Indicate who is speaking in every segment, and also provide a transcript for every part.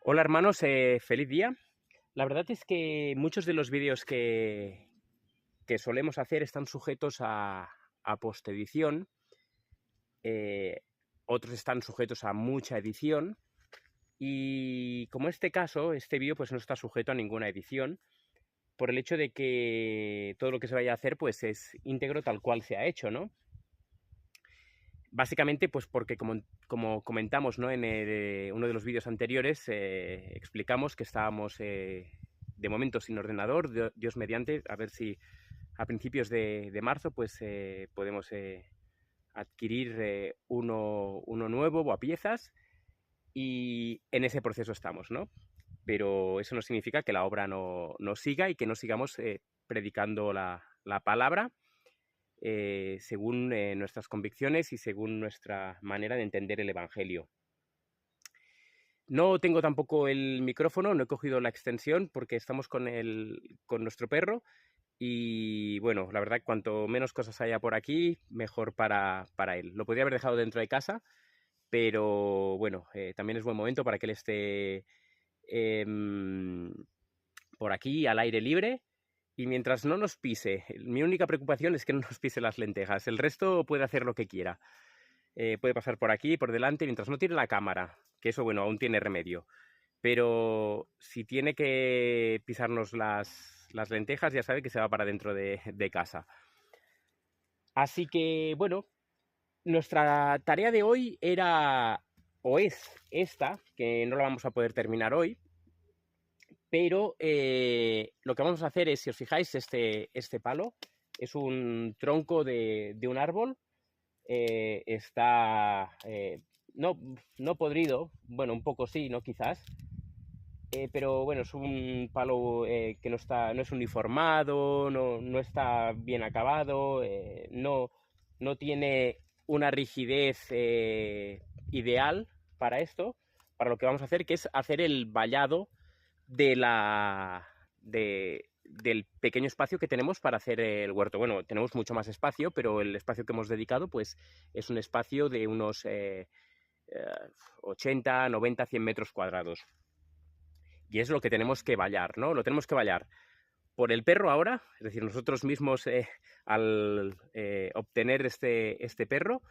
Speaker 1: Hola hermanos, feliz día. La verdad es que muchos de los vídeos que solemos hacer están sujetos a postedición, eh, otros están sujetos a mucha edición y como en este caso, este vídeo pues no está sujeto a ninguna edición por el hecho de que todo lo que se vaya a hacer pues es íntegro tal cual se ha hecho, ¿no? Básicamente, pues porque como comentamos, ¿no? en uno de los vídeos anteriores, explicamos que estábamos de momento sin ordenador, Dios mediante, a ver si a principios de marzo pues podemos adquirir uno nuevo o a piezas, y en ese proceso estamos, ¿no? Pero eso no significa que la obra no siga y que no sigamos predicando la palabra según nuestras convicciones y según nuestra manera de entender el Evangelio. No tengo tampoco el micrófono, no he cogido la extensión porque estamos con nuestro perro y bueno, la verdad, cuanto menos cosas haya por aquí, mejor para él. Lo podría haber dejado dentro de casa, pero bueno, también es buen momento para que él esté por aquí al aire libre. Y mientras no nos pise, mi única preocupación es que no nos pise las lentejas. El resto puede hacer lo que quiera. Puede pasar por aquí, por delante, mientras no tire la cámara, que eso, bueno, aún tiene remedio. Pero si tiene que pisarnos las lentejas, ya sabe que se va para dentro de casa. Así que, bueno, nuestra tarea de hoy era, o es esta, que no la vamos a poder terminar hoy, pero lo que vamos a hacer es, si os fijáis, este palo es un tronco de un árbol, está no podrido, bueno, un poco sí, ¿no? Quizás, pero bueno, es un palo que no es uniformado, no está bien acabado, no tiene una rigidez ideal para esto, para lo que vamos a hacer, que es hacer el vallado de del pequeño espacio que tenemos para hacer el huerto. Bueno, tenemos mucho más espacio, pero el espacio que hemos dedicado pues es un espacio de unos 80, 90, 100 metros cuadrados. Y es lo que tenemos que vallar, ¿no? Lo tenemos que vallar por el perro ahora, es decir, nosotros mismos al obtener este perro,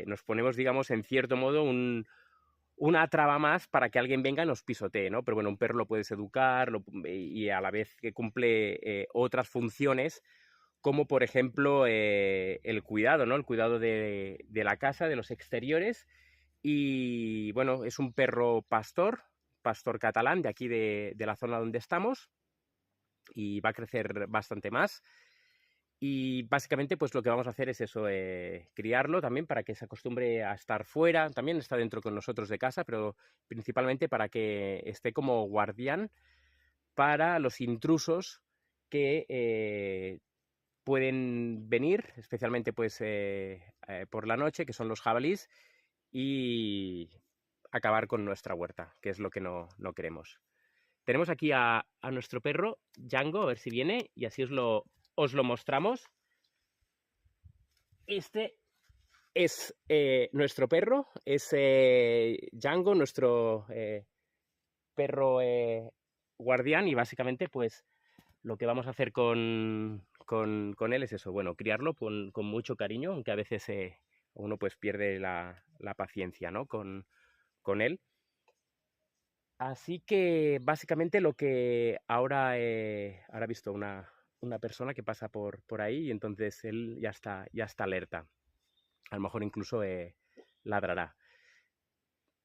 Speaker 1: nos ponemos, digamos, en cierto modo una traba más para que alguien venga y nos pisotee, ¿no? Pero bueno, un perro lo puedes educar y a la vez que cumple otras funciones, como por ejemplo el cuidado, ¿no? El cuidado de la casa, de los exteriores. Y bueno, es un perro pastor catalán de aquí de la zona donde estamos, y va a crecer bastante más. Y básicamente pues lo que vamos a hacer es eso, criarlo también para que se acostumbre a estar fuera, también está dentro con nosotros de casa, pero principalmente para que esté como guardián para los intrusos que pueden venir, especialmente pues por la noche, que son los jabalís, y acabar con nuestra huerta, que es lo que no queremos. Tenemos aquí a nuestro perro, Django, a ver si viene, y así os lo mostramos. Este es nuestro perro, es Django, nuestro perro guardián, y básicamente pues lo que vamos a hacer con él es eso, bueno, criarlo con mucho cariño, aunque a veces uno pues pierde la paciencia, ¿no? Con él. Así que básicamente lo que ahora he visto una persona que pasa por ahí, y entonces él ya está alerta. A lo mejor incluso ladrará.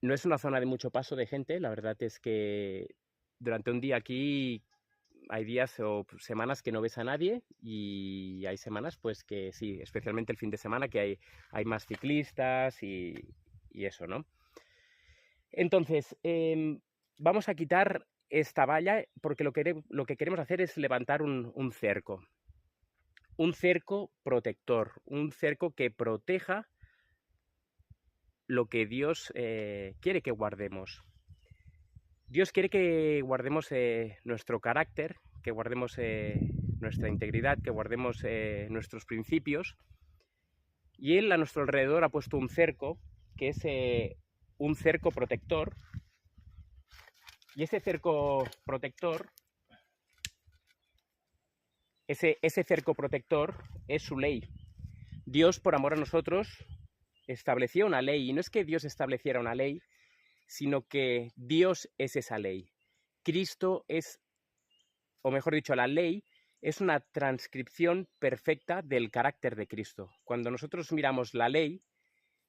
Speaker 1: No es una zona de mucho paso de gente, la verdad es que durante un día aquí hay días o semanas que no ves a nadie, y hay semanas pues que sí, especialmente el fin de semana, que hay más ciclistas y eso, ¿no? Entonces, vamos a quitar esta valla porque lo que queremos hacer es levantar un cerco. Un cerco protector, un cerco que proteja lo que Dios quiere que guardemos. Dios quiere que guardemos nuestro carácter, que guardemos nuestra integridad, que guardemos nuestros principios. Y Él a nuestro alrededor ha puesto un cerco que es un cerco protector, y ese cerco protector, ese cerco protector es su ley. Dios, por amor a nosotros, estableció una ley, y no es que Dios estableciera una ley, sino que Dios es esa ley. Cristo es, o mejor dicho, la ley es una transcripción perfecta del carácter de Cristo. Cuando nosotros miramos la ley,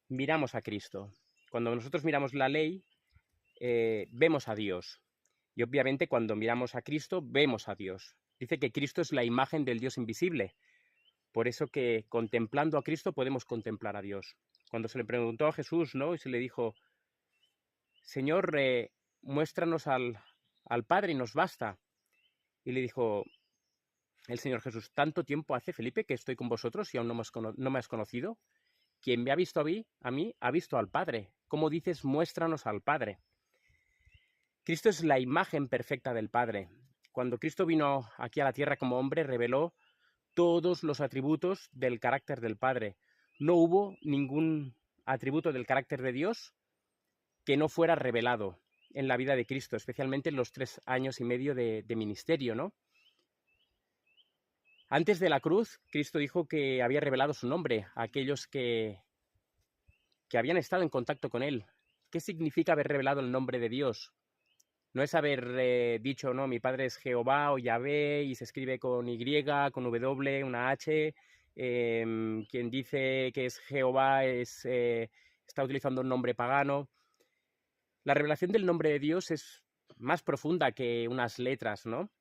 Speaker 1: miramos a Cristo. Cuando nosotros miramos la ley, vemos a Dios. Y obviamente cuando miramos a Cristo, vemos a Dios. Dice que Cristo es la imagen del Dios invisible. Por eso que contemplando a Cristo podemos contemplar a Dios. Cuando se le preguntó a Jesús, ¿no? Y se le dijo, Señor, muéstranos al Padre y nos basta. Y le dijo el Señor Jesús, ¿tanto tiempo hace, Felipe, que estoy con vosotros y aún no me has conocido? Quien me ha visto a mí, ha visto al Padre. ¿Cómo dices, muéstranos al Padre? Cristo es la imagen perfecta del Padre. Cuando Cristo vino aquí a la tierra como hombre, reveló todos los atributos del carácter del Padre. No hubo ningún atributo del carácter de Dios que no fuera revelado en la vida de Cristo, especialmente en los 3 años y medio de ministerio, ¿no? Antes de la cruz, Cristo dijo que había revelado su nombre a aquellos que habían estado en contacto con él. ¿Qué significa haber revelado el nombre de Dios? No es haber dicho, no, mi padre es Jehová o Yahvé y se escribe con Y, con W, una H. Quien dice que es Jehová está utilizando un nombre pagano. La revelación del nombre de Dios es más profunda que unas letras, ¿no?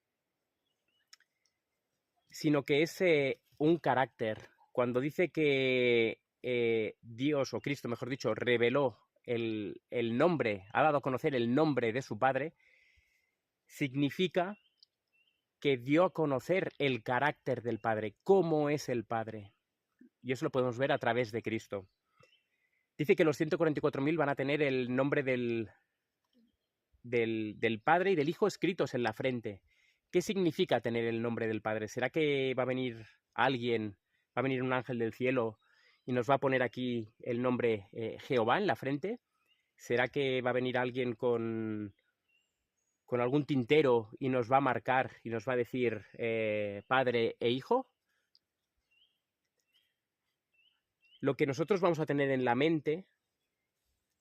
Speaker 1: Sino que es un carácter. Cuando dice que Dios, o Cristo, mejor dicho, reveló el nombre, ha dado a conocer el nombre de su Padre, significa que dio a conocer el carácter del Padre, cómo es el Padre. Y eso lo podemos ver a través de Cristo. Dice que los 144.000 van a tener el nombre del Padre y del Hijo escritos en la frente. ¿Qué significa tener el nombre del Padre? ¿Será que va a venir alguien, va a venir un ángel del cielo y nos va a poner aquí el nombre Jehová en la frente? ¿Será que va a venir alguien con algún tintero y nos va a marcar y nos va a decir Padre e Hijo? Lo que nosotros vamos a tener en la mente,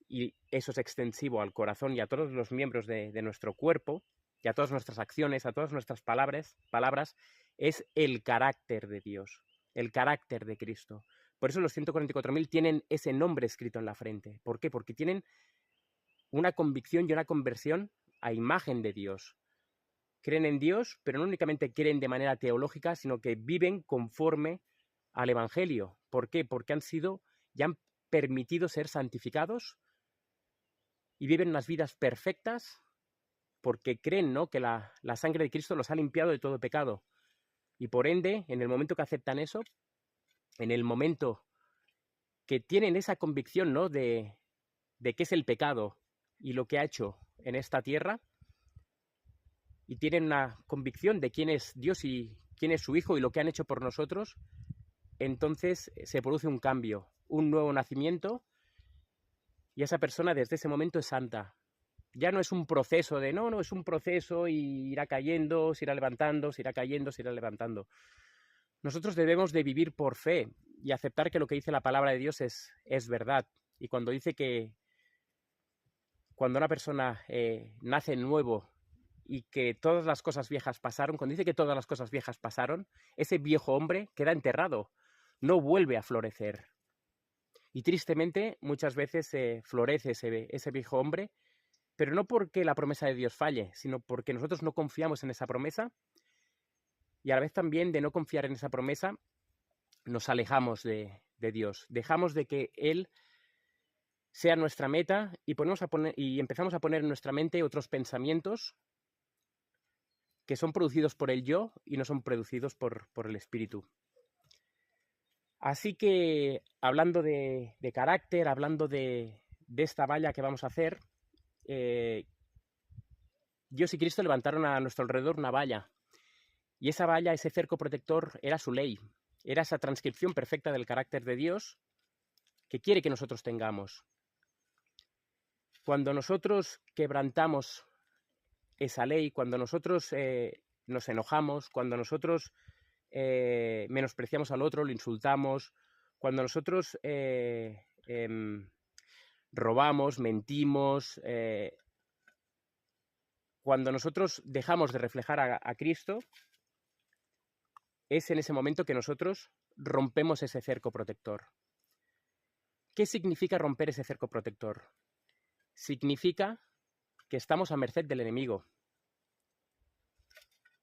Speaker 1: y eso es extensivo al corazón y a todos los miembros de nuestro cuerpo, y a todas nuestras acciones, a todas nuestras palabras, es el carácter de Dios, el carácter de Cristo. Por eso los 144.000 tienen ese nombre escrito en la frente. ¿Por qué? Porque tienen una convicción y una conversión a imagen de Dios. Creen en Dios, pero no únicamente creen de manera teológica, sino que viven conforme al Evangelio. ¿Por qué? Porque ya han permitido ser santificados y viven unas vidas perfectas porque creen, ¿no?, que la sangre de Cristo los ha limpiado de todo pecado. Y por ende, en el momento que aceptan eso, en el momento que tienen esa convicción, ¿no?, de qué es el pecado y lo que ha hecho en esta tierra, y tienen una convicción de quién es Dios y quién es su Hijo y lo que han hecho por nosotros, entonces se produce un cambio, un nuevo nacimiento, y esa persona desde ese momento es santa. Ya no es un proceso de, no, es un proceso y irá cayendo, se irá levantando, se irá cayendo, se irá levantando. Nosotros debemos de vivir por fe y aceptar que lo que dice la palabra de Dios es verdad. Y cuando dice que cuando una persona nace nuevo y que todas las cosas viejas pasaron, cuando dice que todas las cosas viejas pasaron, ese viejo hombre queda enterrado, no vuelve a florecer. Y tristemente muchas veces florece ese viejo hombre, pero no porque la promesa de Dios falle, sino porque nosotros no confiamos en esa promesa, y a la vez también de no confiar en esa promesa nos alejamos de Dios, dejamos de que Él sea nuestra meta y empezamos a poner en nuestra mente otros pensamientos que son producidos por el yo y no son producidos por el espíritu. Así que, hablando de carácter, hablando de esta valla que vamos a hacer, Dios y Cristo levantaron a nuestro alrededor una valla. Y esa valla, ese cerco protector, era su ley. Era esa transcripción perfecta del carácter de Dios que quiere que nosotros tengamos. Cuando nosotros quebrantamos esa ley, cuando nosotros nos enojamos, cuando nosotros menospreciamos al otro, lo insultamos, cuando nosotros robamos, mentimos, cuando nosotros dejamos de reflejar a Cristo, es en ese momento que nosotros rompemos ese cerco protector. ¿Qué significa romper ese cerco protector? Significa que estamos a merced del enemigo.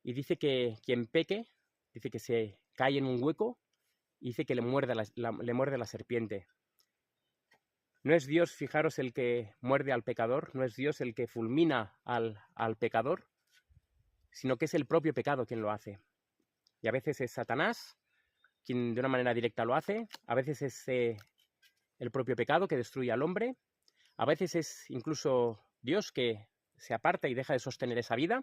Speaker 1: Y dice que quien peque, dice que se cae en un hueco y dice que le muerde la serpiente. No es Dios, fijaros, el que muerde al pecador, no es Dios el que fulmina al pecador, sino que es el propio pecado quien lo hace. Y a veces es Satanás quien de una manera directa lo hace, a veces es el propio pecado que destruye al hombre, a veces es incluso Dios que se aparta y deja de sostener esa vida,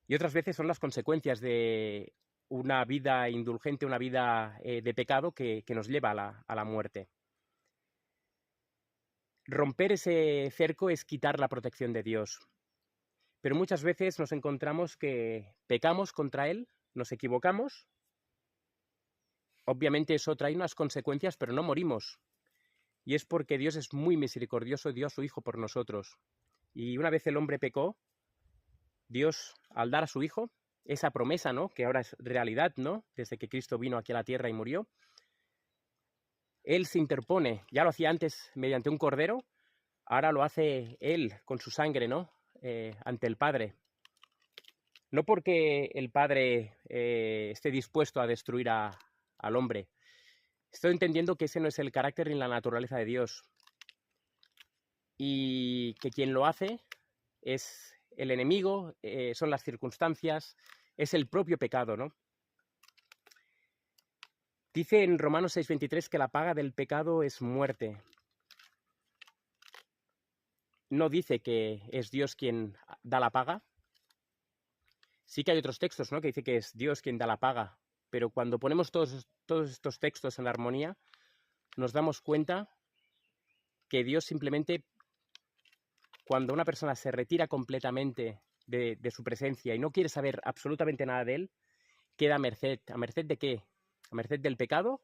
Speaker 1: y otras veces son las consecuencias de una vida indulgente, una vida de pecado que nos lleva a la muerte. Romper ese cerco es quitar la protección de Dios. Pero muchas veces nos encontramos que pecamos contra Él, nos equivocamos. Obviamente eso trae unas consecuencias, pero no morimos. Y es porque Dios es muy misericordioso, dio a su Hijo por nosotros. Y una vez el hombre pecó, Dios, al dar a su Hijo, esa promesa, ¿no?, que ahora es realidad, ¿no?, desde que Cristo vino aquí a la tierra y murió, Él se interpone. Ya lo hacía antes mediante un cordero, ahora lo hace Él con su sangre, ¿no?, ante el Padre. No porque el Padre esté dispuesto a destruir al hombre. Estoy entendiendo que ese no es el carácter ni la naturaleza de Dios. Y que quien lo hace es el enemigo, son las circunstancias, es el propio pecado, ¿no? Dice en Romanos 6:23 que la paga del pecado es muerte. No dice que es Dios quien da la paga. Sí que hay otros textos, ¿no?, que dice que es Dios quien da la paga, pero cuando ponemos todos estos textos en armonía, nos damos cuenta que Dios simplemente, cuando una persona se retira completamente de su presencia y no quiere saber absolutamente nada de Él, queda a merced. ¿A merced de qué? A merced del pecado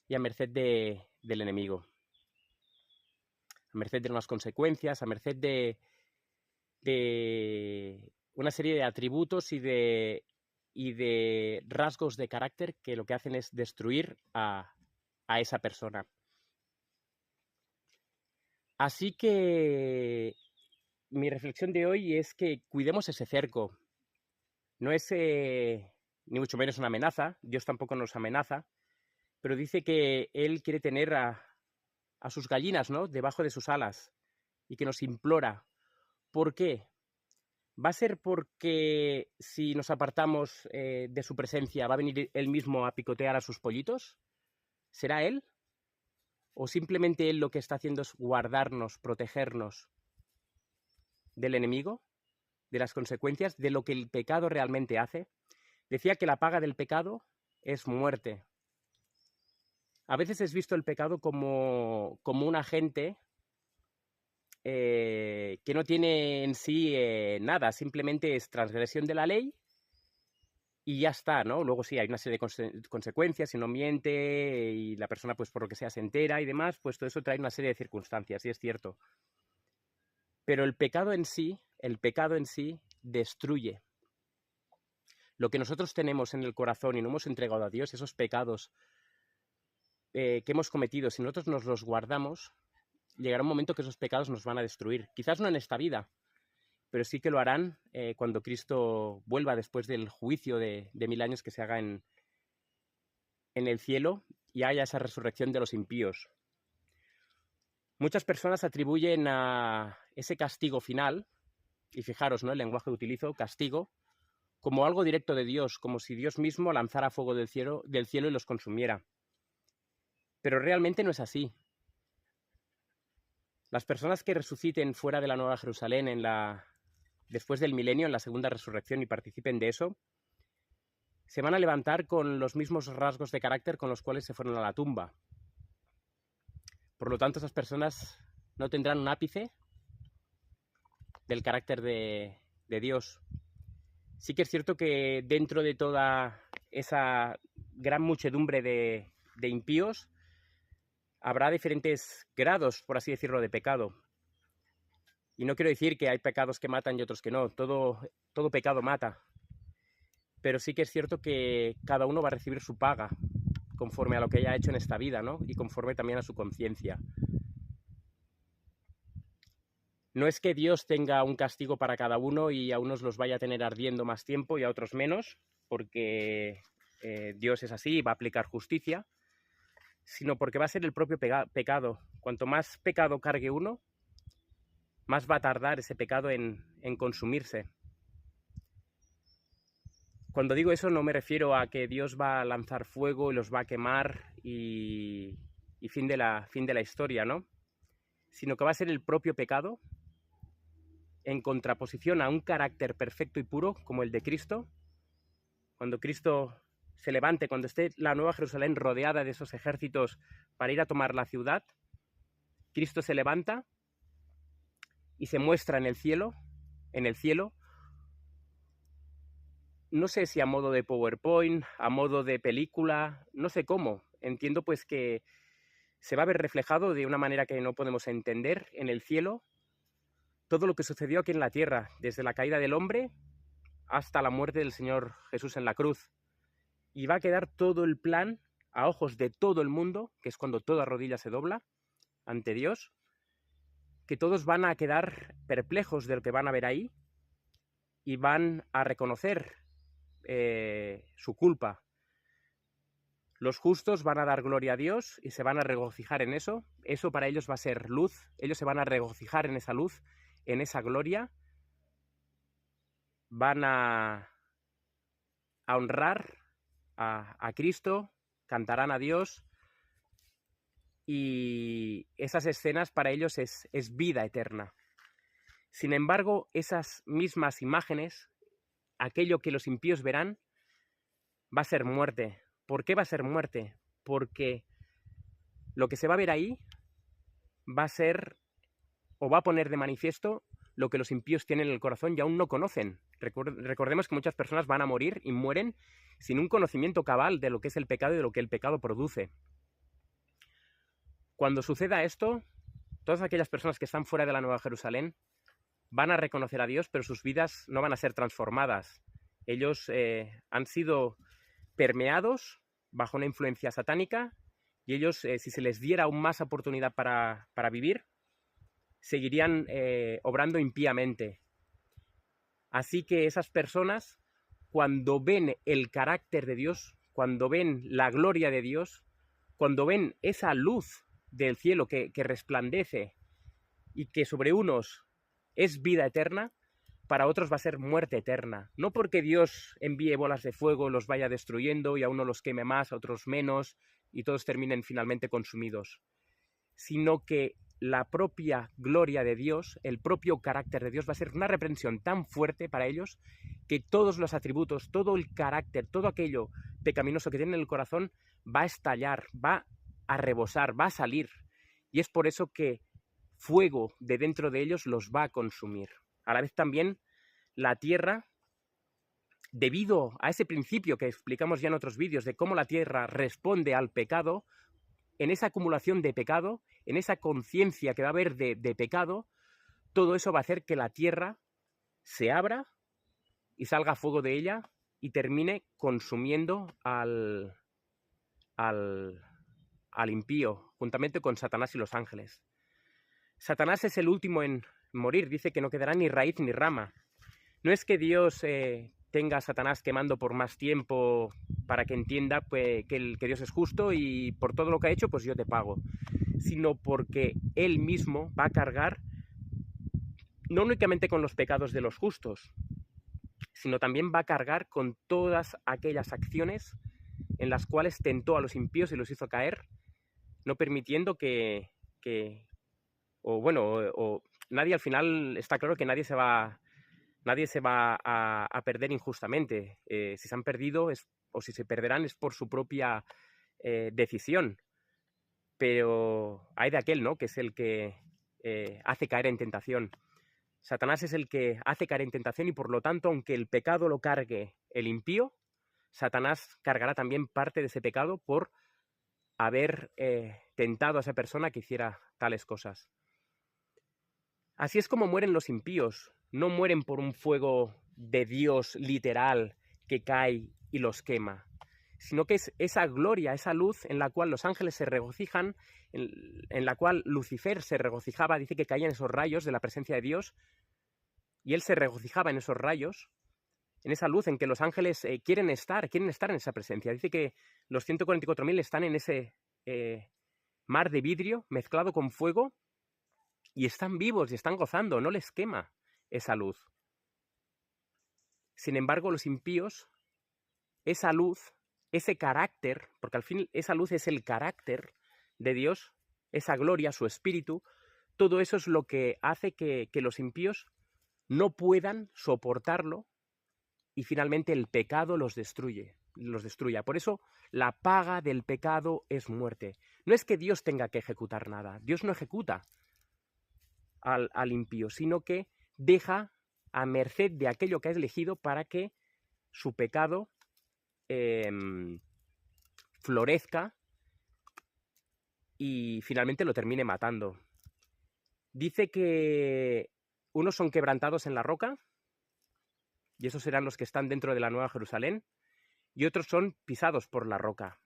Speaker 1: y a merced del enemigo. A merced de unas consecuencias, a merced de una serie de atributos y de rasgos de carácter que lo que hacen es destruir a esa persona. Así que mi reflexión de hoy es que cuidemos ese cerco. No es ni mucho menos una amenaza, Dios tampoco nos amenaza, pero dice que Él quiere tener a sus gallinas, ¿no?, debajo de sus alas, y que nos implora. ¿Por qué? ¿Va a ser porque si nos apartamos de su presencia va a venir Él mismo a picotear a sus pollitos? ¿Será Él? ¿O simplemente Él lo que está haciendo es guardarnos, protegernos del enemigo, de las consecuencias, de lo que el pecado realmente hace? Decía que la paga del pecado es muerte. A veces es visto el pecado como un agente que no tiene en sí nada, simplemente es transgresión de la ley y ya está, ¿no? Luego sí, hay una serie de consecuencias, si no miente y la persona, pues por lo que sea, se entera y demás, pues todo eso trae una serie de circunstancias, y es cierto. Pero el pecado en sí destruye. Lo que nosotros tenemos en el corazón y no hemos entregado a Dios, esos pecados que hemos cometido, si nosotros nos los guardamos, llegará un momento que esos pecados nos van a destruir. Quizás no en esta vida, pero sí que lo harán cuando Cristo vuelva después del juicio de 1000 años que se haga en el cielo y haya esa resurrección de los impíos. Muchas personas atribuyen a ese castigo final, y fijaros, ¿no?, el lenguaje que utilizo, castigo, como algo directo de Dios, como si Dios mismo lanzara fuego del cielo y los consumiera. Pero realmente no es así. Las personas que resuciten fuera de la Nueva Jerusalén después del milenio, en la segunda resurrección, y participen de eso, se van a levantar con los mismos rasgos de carácter con los cuales se fueron a la tumba. Por lo tanto, esas personas no tendrán un ápice del carácter de Dios. Sí que es cierto que dentro de toda esa gran muchedumbre de impíos habrá diferentes grados, por así decirlo, de pecado. Y no quiero decir que hay pecados que matan y otros que no. Todo pecado mata. Pero sí que es cierto que cada uno va a recibir su paga conforme a lo que haya hecho en esta vida, ¿no? Y conforme también a su conciencia. No es que Dios tenga un castigo para cada uno y a unos los vaya a tener ardiendo más tiempo y a otros menos, porque Dios es así y va a aplicar justicia, sino porque va a ser el propio pecado. Cuanto más pecado cargue uno, más va a tardar ese pecado en consumirse. Cuando digo eso no me refiero a que Dios va a lanzar fuego y los va a quemar y fin de la historia, ¿no? Sino que va a ser el propio pecado en contraposición a un carácter perfecto y puro como el de Cristo. Cuando Cristo se levante, cuando esté la Nueva Jerusalén rodeada de esos ejércitos para ir a tomar la ciudad, Cristo se levanta y se muestra en el cielo, no sé si a modo de PowerPoint, a modo de película, no sé cómo. Entiendo pues que se va a ver reflejado de una manera que no podemos entender en el cielo todo lo que sucedió aquí en la tierra, desde la caída del hombre hasta la muerte del Señor Jesús en la cruz. Y va a quedar todo el plan a ojos de todo el mundo, que es cuando toda rodilla se dobla ante Dios, que todos van a quedar perplejos de lo que van a ver ahí y van a reconocer su culpa. Los justos van a dar gloria a Dios y se van a regocijar en eso. Eso para ellos va a ser luz. Ellos se van a regocijar en esa luz, en esa gloria. Van a honrar a Cristo, cantarán a Dios. Y esas escenas para ellos es vida eterna. Sin embargo, esas mismas imágenes, aquello que los impíos verán, va a ser muerte. ¿Por qué va a ser muerte? Porque lo que se va a ver ahí va a ser o va a poner de manifiesto lo que los impíos tienen en el corazón y aún no conocen. Recordemos que muchas personas van a morir y mueren sin un conocimiento cabal de lo que es el pecado y de lo que el pecado produce. Cuando suceda esto, todas aquellas personas que están fuera de la Nueva Jerusalén van a reconocer a Dios, pero sus vidas no van a ser transformadas. Ellos han sido permeados bajo una influencia satánica y ellos, si se les diera aún más oportunidad para vivir, seguirían obrando impíamente. Así que esas personas, cuando ven el carácter de Dios, cuando ven la gloria de Dios, cuando ven esa luz del cielo que resplandece y que sobre unos es vida eterna, para otros va a ser muerte eterna. No porque Dios envíe bolas de fuego, los vaya destruyendo y a uno los queme más, a otros menos y todos terminen finalmente consumidos, sino que la propia gloria de Dios, el propio carácter de Dios va a ser una reprensión tan fuerte para ellos que todos los atributos, todo el carácter, todo aquello pecaminoso que tienen en el corazón va a estallar, va a rebosar, va a salir. Y es por eso que fuego de dentro de ellos los va a consumir. A la vez también la tierra, debido a ese principio que explicamos ya en otros vídeos de cómo la tierra responde al pecado, en esa acumulación de pecado, en esa conciencia que va a haber de pecado, todo eso va a hacer que la tierra se abra y salga fuego de ella y termine consumiendo al impío, juntamente con Satanás y los ángeles. Satanás es el último en morir, dice que no quedará ni raíz ni rama. No es que Dios tenga a Satanás quemando por más tiempo para que entienda pues, que Dios es justo y por todo lo que ha hecho pues yo te pago, sino porque Él mismo va a cargar no únicamente con los pecados de los justos, sino también va a cargar con todas aquellas acciones en las cuales tentó a los impíos y los hizo caer, no permitiendo nadie al final, está claro que nadie se va a perder injustamente. Si se han perdido o si se perderán es por su propia decisión. pero hay de aquel, ¿no?, que es el que hace caer en tentación. Satanás es el que hace caer en tentación y por lo tanto, aunque el pecado lo cargue el impío, Satanás cargará también parte de ese pecado por haber tentado a esa persona que hiciera tales cosas. Así es como mueren los impíos. No mueren por un fuego de Dios literal que cae y los quema, sino que es esa gloria, esa luz en la cual los ángeles se regocijan, en la cual Lucifer se regocijaba, dice que caían esos rayos de la presencia de Dios, y él se regocijaba en esos rayos, en esa luz en que los ángeles quieren estar en esa presencia. Dice que los 144.000 están en ese mar de vidrio mezclado con fuego y están vivos y están gozando, no les quema esa luz. Sin embargo, los impíos, esa luz, ese carácter, porque al fin esa luz es el carácter de Dios, esa gloria, su espíritu, todo eso es lo que hace que los impíos no puedan soportarlo y finalmente el pecado los destruya. Por eso la paga del pecado es muerte. No es que Dios tenga que ejecutar nada, Dios no ejecuta al impío, sino que deja a merced de aquello que ha elegido para que su pecado florezca y finalmente lo termine matando. Dice que unos son quebrantados en la roca, y esos serán los que están dentro de la Nueva Jerusalén, y otros son pisados por la roca.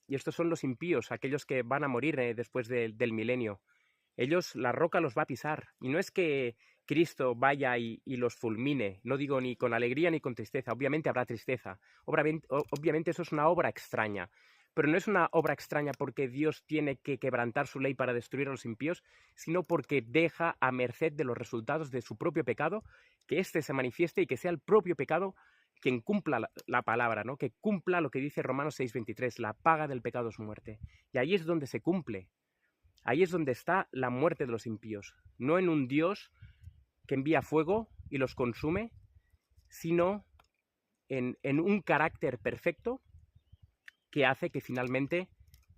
Speaker 1: Y estos son los impíos, aquellos que van a morir después del milenio. Ellos, la roca los va a pisar. Y no es que Cristo vaya y los fulmine, no digo ni con alegría ni con tristeza, obviamente habrá tristeza. Obviamente eso es una obra extraña. Pero no es una obra extraña porque Dios tiene que quebrantar su ley para destruir a los impíos, sino porque deja a merced de los resultados de su propio pecado, que éste se manifieste y que sea el propio pecado quien cumpla la palabra, ¿no? Que cumpla lo que dice Romanos 6:23, la paga del pecado es muerte. Y ahí es donde se cumple. Ahí es donde está la muerte de los impíos. No en un Dios que envía fuego y los consume, sino en un carácter perfecto que hace que finalmente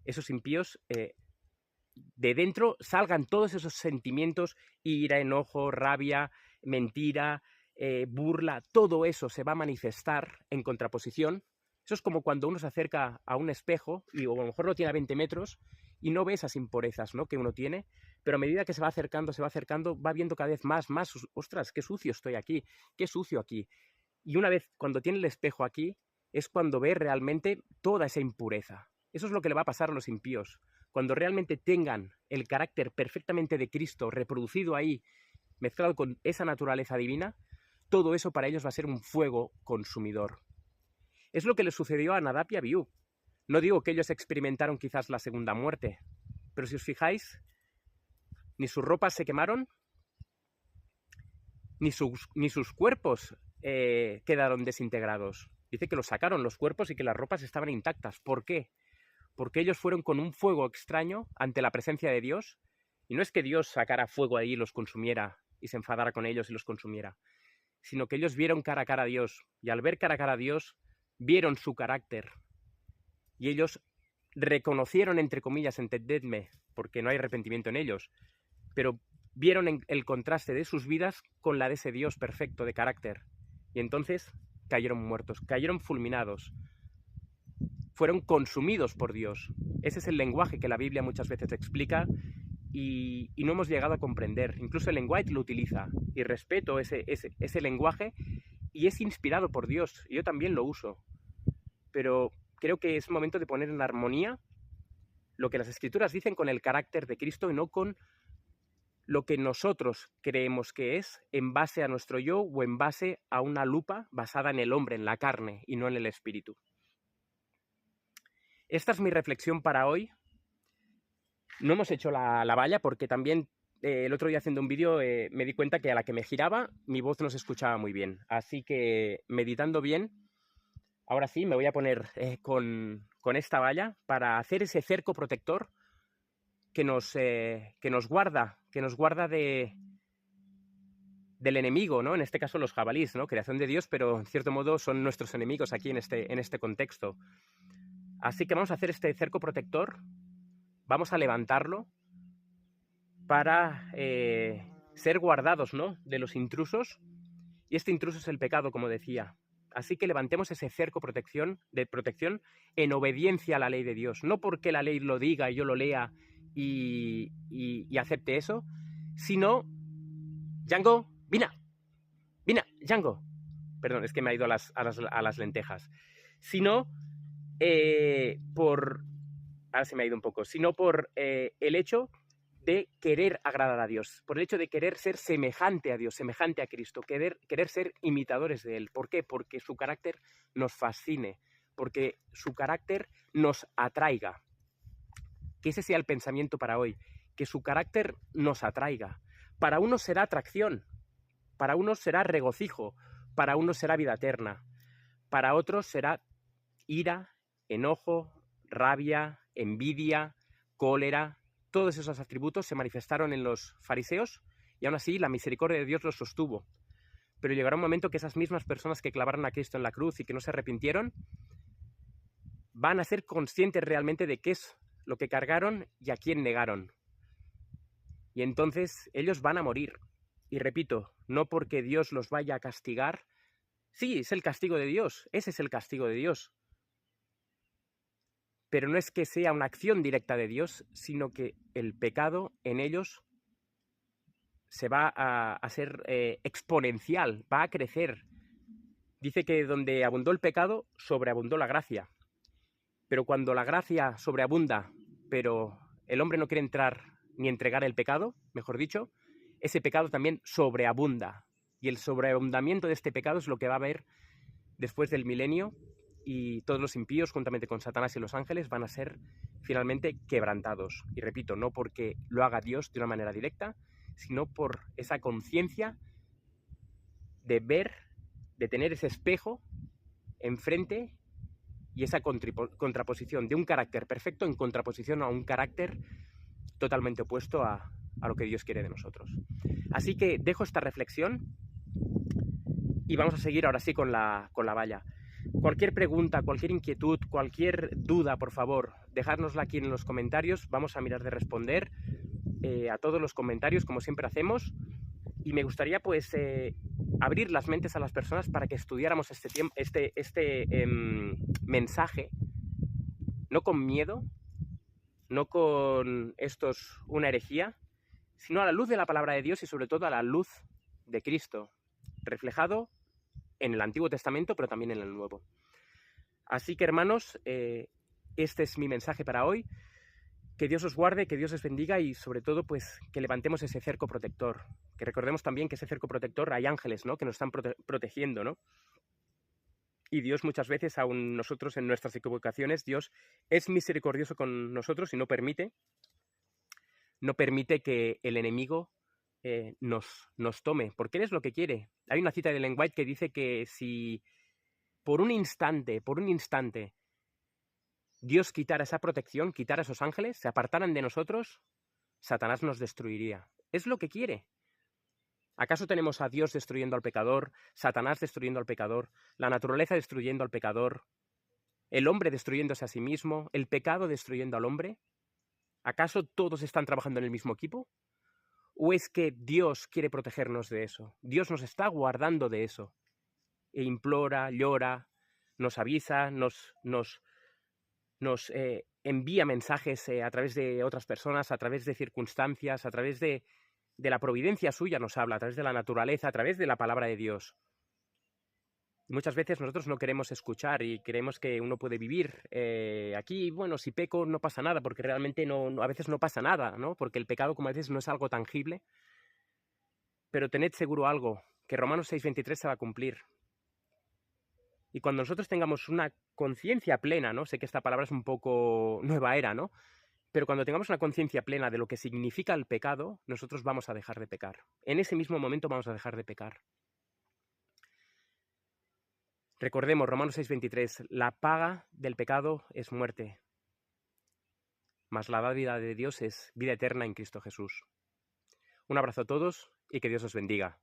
Speaker 1: esos impíos de dentro salgan todos esos sentimientos, ira, enojo, rabia, mentira, burla, todo eso se va a manifestar en contraposición. Eso es como cuando uno se acerca a un espejo y o a lo mejor lo tiene a 20 metros y no ve esas impurezas, ¿no?, que uno tiene, pero a medida que se va acercando, va viendo cada vez más, ostras, qué sucio estoy aquí, qué sucio aquí. Y una vez, cuando tiene el espejo aquí, es cuando ve realmente toda esa impureza. Eso es lo que le va a pasar a los impíos. Cuando realmente tengan el carácter perfectamente de Cristo reproducido ahí, mezclado con esa naturaleza divina, todo eso para ellos va a ser un fuego consumidor. Es lo que le sucedió a Nadab y a Abiú. No digo que ellos experimentaron quizás la segunda muerte, pero si os fijáis, ni sus ropas se quemaron, ni sus cuerpos quedaron desintegrados. Dice que los sacaron los cuerpos y que las ropas estaban intactas. ¿Por qué? Porque ellos fueron con un fuego extraño ante la presencia de Dios, y no es que Dios sacara fuego ahí y los consumiera y se enfadara con ellos y los consumiera, sino que ellos vieron cara a cara a Dios, y al ver cara a cara a Dios, vieron su carácter, y ellos reconocieron, entre comillas, entendedme, porque no hay arrepentimiento en ellos, pero vieron el contraste de sus vidas con la de ese Dios perfecto de carácter, y entonces cayeron muertos, cayeron fulminados, fueron consumidos por Dios. Ese es el lenguaje que la Biblia muchas veces explica y no hemos llegado a comprender. Incluso el lenguaje lo utiliza y respeto ese lenguaje y es inspirado por Dios. Y yo también lo uso. Pero creo que es momento de poner en armonía lo que las Escrituras dicen con el carácter de Cristo y no con lo que nosotros creemos que es en base a nuestro yo o en base a una lupa basada en el hombre, en la carne y no en el espíritu. Esta es mi reflexión para hoy. No hemos hecho la valla porque también el otro día haciendo un vídeo me di cuenta que a la que me giraba mi voz no se escuchaba muy bien. Así que meditando bien, ahora sí me voy a poner con esta valla para hacer ese cerco protector que nos guarda del enemigo, ¿no? En este caso los jabalíes, ¿no? Creación de Dios, pero en cierto modo son nuestros enemigos aquí en este contexto. Así que vamos a hacer este cerco protector. vamos a levantarlo para ser guardados, ¿no?, de los intrusos. Y este intruso es el pecado, como decía. Así que levantemos ese cerco de protección en obediencia a la ley de Dios. No porque la ley lo diga y yo lo lea y acepte eso, sino... Django, Vina, Django. Perdón, es que me ha ido a las lentejas. Sino por... Ahora se me ha ido un poco. Sino por el hecho de querer agradar a Dios, por el hecho de querer ser semejante a Dios, semejante a Cristo, querer ser imitadores de Él. ¿Por qué? Porque su carácter nos fascine, porque su carácter nos atraiga. Que ese sea el pensamiento para hoy, que su carácter nos atraiga. Para unos será atracción, para unos será regocijo, para unos será vida eterna, para otros será ira, enojo, rabia, envidia, cólera. Todos esos atributos se manifestaron en los fariseos y aún así la misericordia de Dios los sostuvo. Pero llegará un momento que esas mismas personas que clavaron a Cristo en la cruz y que no se arrepintieron van a ser conscientes realmente de qué es lo que cargaron y a quién negaron. Y entonces ellos van a morir. Y repito, no porque Dios los vaya a castigar. Sí, es el castigo de Dios, ese es el castigo de Dios. Pero no es que sea una acción directa de Dios, sino que el pecado en ellos se va a ser exponencial, va a crecer. Dice que donde abundó el pecado, sobreabundó la gracia. Pero cuando la gracia sobreabunda, pero el hombre no quiere entrar ni entregar el pecado, mejor dicho, ese pecado también sobreabunda. Y el sobreabundamiento de este pecado es lo que va a haber después del milenio, y todos los impíos, juntamente con Satanás y los ángeles, van a ser finalmente quebrantados. Y repito, no porque lo haga Dios de una manera directa, sino por esa conciencia de ver, de tener ese espejo enfrente y esa contraposición de un carácter perfecto en contraposición a un carácter totalmente opuesto a lo que Dios quiere de nosotros. Así que dejo esta reflexión y vamos a seguir ahora sí con la valla. Cualquier pregunta, cualquier inquietud, cualquier duda, por favor, dejárnosla aquí en los comentarios. Vamos a mirar de responder a todos los comentarios, como siempre hacemos. Y me gustaría, pues, abrir las mentes a las personas para que estudiáramos este mensaje, no con miedo, no con esto es una herejía, sino a la luz de la palabra de Dios y sobre todo a la luz de Cristo, reflejado en el Antiguo Testamento, pero también en el Nuevo. Así que, hermanos, este es mi mensaje para hoy. Que Dios os guarde, que Dios os bendiga y, sobre todo, pues, que levantemos ese cerco protector. Que recordemos también que ese cerco protector hay ángeles, ¿no?, que nos están protegiendo, ¿no? Y Dios muchas veces, aun nosotros en nuestras equivocaciones, Dios es misericordioso con nosotros y no permite que el enemigo nos tome, porque Él es lo que quiere. Hay una cita de Ellen White que dice que si por un instante, Dios quitara esa protección, quitara esos ángeles, se apartaran de nosotros, Satanás nos destruiría. Es lo que quiere. ¿Acaso tenemos a Dios destruyendo al pecador, Satanás destruyendo al pecador, la naturaleza destruyendo al pecador, el hombre destruyéndose a sí mismo, el pecado destruyendo al hombre? ¿Acaso todos están trabajando en el mismo equipo? ¿O es que Dios quiere protegernos de eso? Dios nos está guardando de eso. E implora, llora, nos avisa, nos envía mensajes a través de otras personas, a través de circunstancias, a través de la providencia suya nos habla, a través de la naturaleza, a través de la palabra de Dios. Y muchas veces nosotros no queremos escuchar y creemos que uno puede vivir aquí, bueno, si peco no pasa nada, porque realmente a veces no pasa nada, ¿no? Porque el pecado, como a veces, no es algo tangible. Pero tened seguro algo, que Romanos 6:23 se va a cumplir. Y cuando nosotros tengamos una conciencia plena, ¿no? Sé que esta palabra es un poco nueva era, ¿no? Pero cuando tengamos una conciencia plena de lo que significa el pecado, nosotros vamos a dejar de pecar. En ese mismo momento vamos a dejar de pecar. Recordemos, Romanos 6:23, la paga del pecado es muerte, mas la dádiva de Dios es vida eterna en Cristo Jesús. Un abrazo a todos y que Dios os bendiga.